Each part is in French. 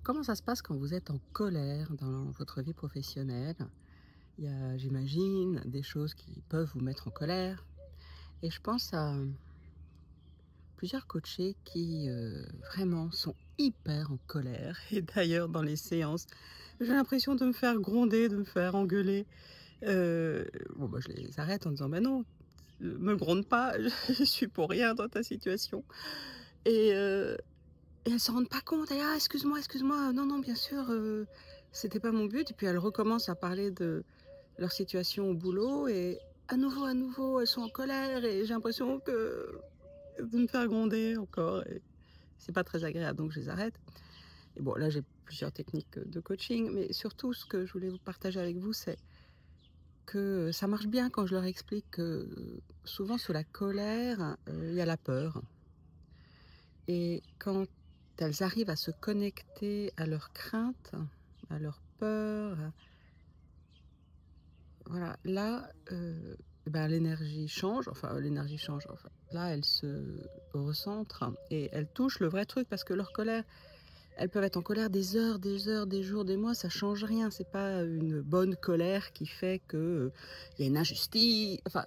Comment ça se passe quand vous êtes en colère dans votre vie professionnelle? Il y a, j'imagine, des choses qui peuvent vous mettre en colère et je pense à plusieurs coachés qui, vraiment sont hyper en colère et d'ailleurs dans les séances, j'ai l'impression de me faire gronder, de me faire engueuler. Bon, bah, je les arrête en disant: «Bah, non, me gronde pas, je suis pour rien dans ta situation» et heu et elles se rendent pas compte. Et «Ah, excuse-moi, excuse-moi, non, non, bien sûr, c'était pas mon but» et puis elles recommencent à parler de leur situation au boulot et à nouveau, elles sont en colère et j'ai l'impression que de me faire gronder encore et c'est pas très agréable, donc je les arrête. Et bon, là, j'ai plusieurs techniques, de coaching, mais surtout ce que je voulais vous partager avec vous, c'est que ça marche bien quand je leur explique que souvent sous la colère, il y a la peur et quand elles arrivent à se connecter à leurs craintes, à leurs peurs, voilà, là, ben, l'énergie change, enfin, là, elles se recentrent et elles touchent le vrai truc parce que leur colère, elles peuvent être en colère des heures, des jours, des mois, ça change rien. C'est pas une bonne colère qui fait que, il y a une injustice, enfin,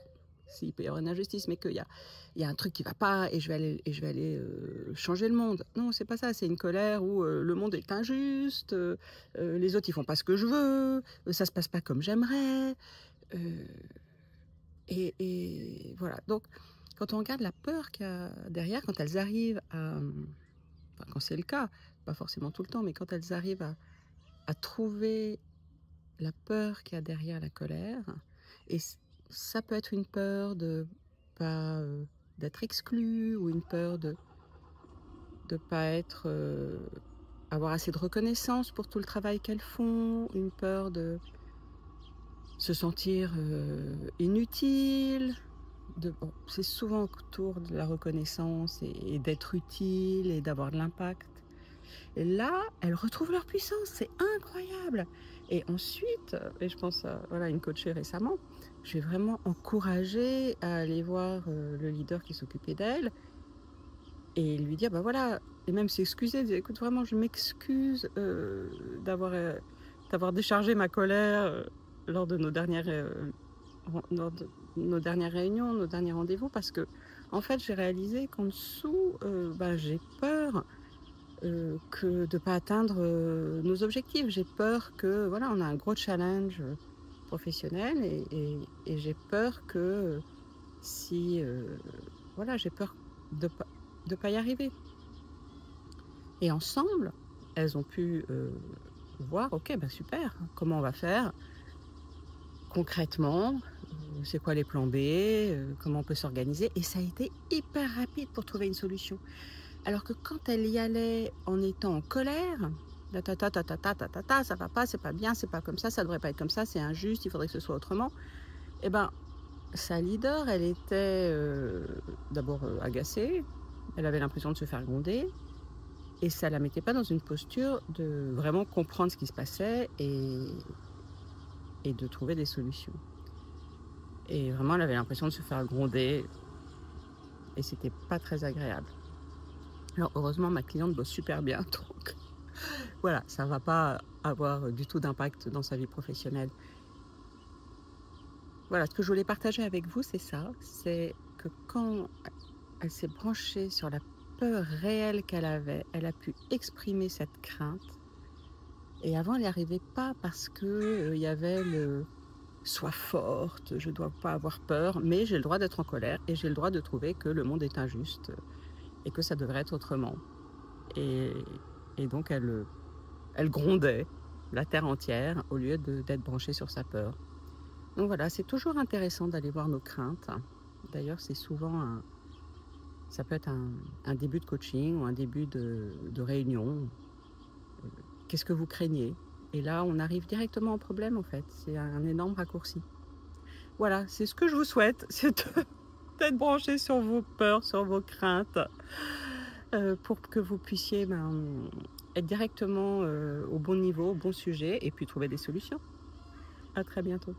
si, il peut y avoir une injustice, mais qu'il y a un truc qui va pas et je vais aller, changer le monde. Non, c'est pas ça, c'est une colère où, le monde est injuste, les autres, ils font pas ce que je veux, ça se passe pas comme j'aimerais, heu et voilà. Donc quand on regarde la peur qu'il y a derrière, quand elles arrivent à, enfin, quand c'est le cas, pas forcément tout le temps, mais quand elles arrivent à trouver la peur qu'il y a derrière la colère, et ça peut être une peur de pas, d'être exclu ou une peur de pas être, avoir assez de reconnaissance pour tout le travail qu'elles font, une peur de se sentir, inutile, bon, c'est souvent autour de la reconnaissance et d'être utile et d'avoir de l'impact. Et là, elles retrouvent leur puissance, c'est incroyable! Et ensuite, et je pense à, voilà, une coachée récemment, j'ai vraiment encouragé à aller voir, le leader qui s'occupait d'elle et lui dire: «Bah, voilà», et même s'excuser, dire: «Écoute, vraiment, je m'excuse, d'avoir déchargé ma colère, lors de nos dernières, lors de nos dernières réunions, nos derniers rendez-vous, parce que en fait, j'ai réalisé qu'en dessous, bah, j'ai peur, que de pas atteindre, nos objectifs. J'ai peur que, voilà, on a un gros challenge, professionnel et j'ai peur que, si, voilà, j'ai peur de pas y arriver». Et ensemble, elles ont pu, voir: «OK, bah, super, comment on va faire concrètement? C'est quoi les plans B? Comment on peut s'organiser?» Et ça a été hyper rapide pour trouver une solution. Alors que quand elle y allait en étant en colère, ta, ça va pas, c'est pas bien, c'est pas comme ça devrait pas être comme ça, c'est injuste, il faudrait que ce soit autrement. Et ben, sa leader, elle était, d'abord, agacée, elle avait l'impression de se faire gronder et ça la mettait pas dans une posture de vraiment comprendre ce qui se passait et de trouver des solutions. Et vraiment, elle avait l'impression de se faire gronder et c'était pas très agréable. Alors heureusement, ma cliente bosse super bien, donc voilà, ça va pas avoir du tout d'impact dans sa vie professionnelle. Voilà, ce que je voulais partager avec vous, c'est ça, c'est que quand elle s'est branchée sur la peur réelle qu'elle avait, elle a pu exprimer cette crainte et avant, elle n'y arrivait pas parce que, il y avait le: «Sois forte, je dois pas avoir peur, mais j'ai le droit d'être en colère et j'ai le droit de trouver que le monde est injuste, et que ça devrait être autrement». Et donc elle grondait la terre entière au lieu d'être branchée sur sa peur. Donc voilà, c'est toujours intéressant d'aller voir nos craintes. D'ailleurs, c'est souvent ça peut être un début de coaching ou un début de réunion. Qu'est-ce que vous craignez? Et là, on arrive directement au problème, en fait. C'est un énorme raccourci. Voilà, c'est ce que je vous souhaite, c'est d'être branché sur vos peurs, sur vos craintes, pour que vous puissiez, ben, être directement, au bon niveau, au bon sujet et puis trouver des solutions. À très bientôt.